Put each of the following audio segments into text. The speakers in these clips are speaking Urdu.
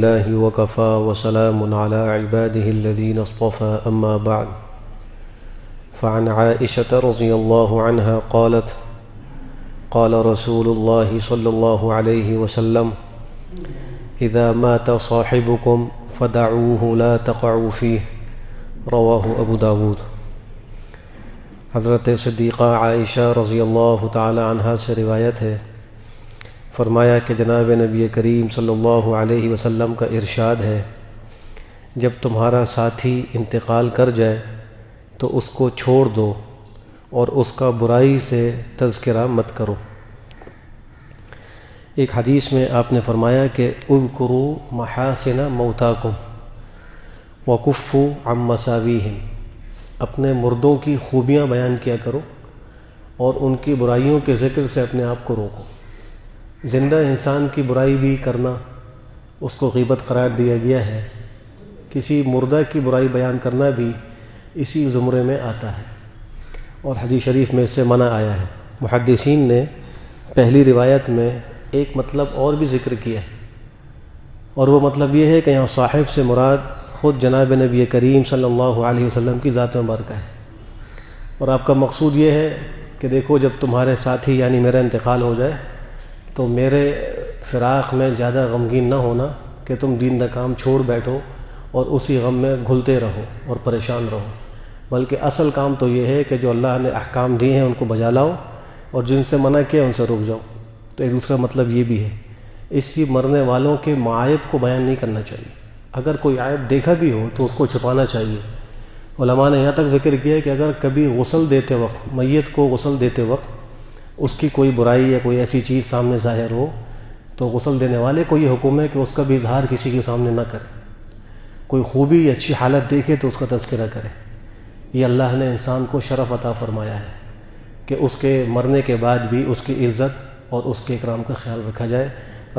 لله وكفى وسلام على عباده الذين اصطفى أما بعد فعن عائشة رضي الله عنها قالت قال رسول الله صلى الله عليه وسلم إذا مات صاحبكم فدعوه لا تقعوا فيه رواہ ابو داود۔ حضرت صدیقہ عائشہ رضی اللہ تعالی عنہا سے روایت ہے، فرمایا کہ جناب نبی کریم صلی اللہ علیہ وسلم کا ارشاد ہے، جب تمہارا ساتھی انتقال کر جائے تو اس کو چھوڑ دو اور اس کا برائی سے تذکرہ مت کرو۔ ایک حدیث میں آپ نے فرمایا کہ اذکروا محاسن موتاکم وکفوا عن مساویہم، اپنے مردوں کی خوبیاں بیان کیا کرو اور ان کی برائیوں کے ذکر سے اپنے آپ کو روکو۔ زندہ انسان کی برائی بھی کرنا اس کو غیبت قرار دیا گیا ہے، کسی مردہ کی برائی بیان کرنا بھی اسی زمرے میں آتا ہے، اور حدیث شریف میں اس سے منع آیا ہے۔ محدثین نے پہلی روایت میں ایک مطلب اور بھی ذکر کیا ہے، اور وہ مطلب یہ ہے کہ یہاں صاحب سے مراد خود جناب نبی کریم صلی اللہ علیہ وسلم کی ذات مبارکہ ہے، اور آپ کا مقصود یہ ہے کہ دیکھو جب تمہارے ساتھی یعنی میرا انتقال ہو جائے تو میرے فراق میں زیادہ غمگین نہ ہونا کہ تم دین کا کام چھوڑ بیٹھو اور اسی غم میں گھلتے رہو اور پریشان رہو، بلکہ اصل کام تو یہ ہے کہ جو اللہ نے احکام دیے ہیں ان کو بجا لاؤ اور جن سے منع کیا ان سے رک جاؤ۔ تو ایک دوسرا مطلب یہ بھی ہے، اسی مرنے والوں کے معائب کو بیان نہیں کرنا چاہیے، اگر کوئی عائب دیکھا بھی ہو تو اس کو چھپانا چاہیے۔ علماء نے یہاں تک ذکر کیا ہے کہ اگر کبھی غسل دیتے وقت، میت کو غسل دیتے وقت اس کی کوئی برائی یا کوئی ایسی چیز سامنے ظاہر ہو تو غسل دینے والے کو یہ حکم ہے کہ اس کا بھی اظہار کسی کے سامنے نہ کرے، کوئی خوبی یا اچھی حالت دیکھے تو اس کا تذکرہ کرے۔ یہ اللہ نے انسان کو شرف عطا فرمایا ہے کہ اس کے مرنے کے بعد بھی اس کی عزت اور اس کے اکرام کا خیال رکھا جائے۔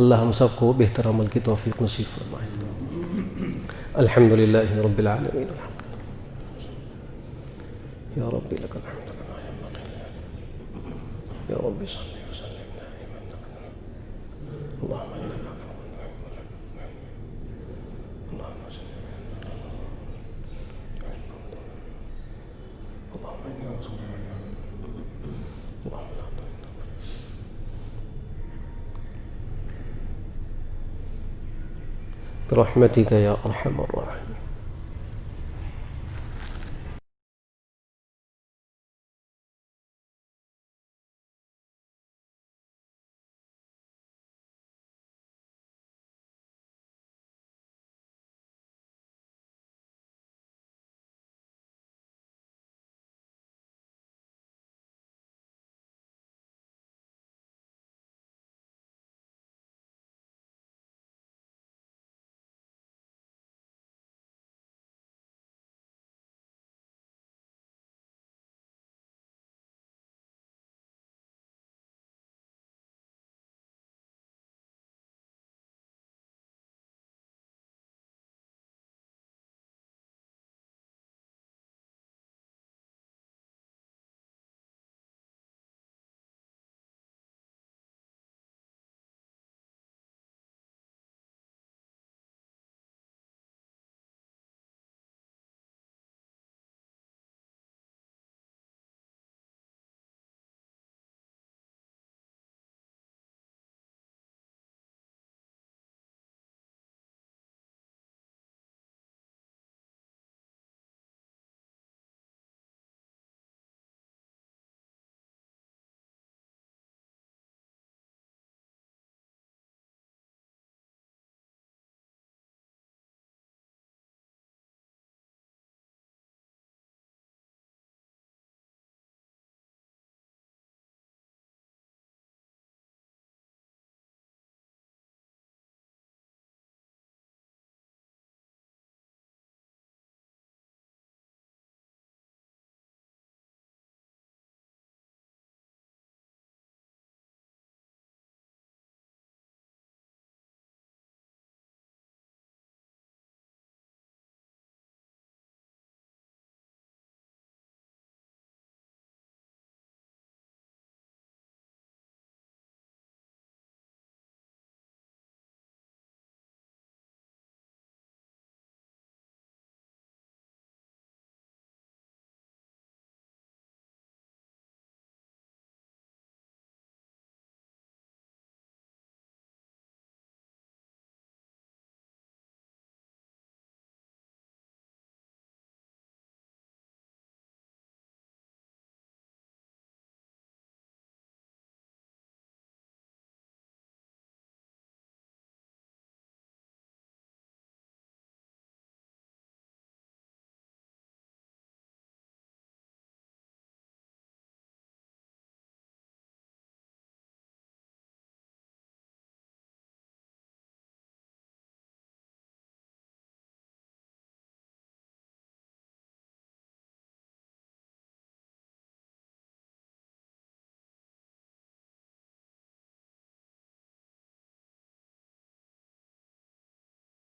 اللہ ہم سب کو بہتر عمل کی توفیق نصیب فرمائے۔ الحمد للہ رب العالمین، یا رب لک الحمد کما ينبغي، یا رب صل وسلم دائما اللهم انک عفو تحب العفو، اللهم صل اللهم انك رسول اللهم لا برحمتك یا ارحم الراحمین۔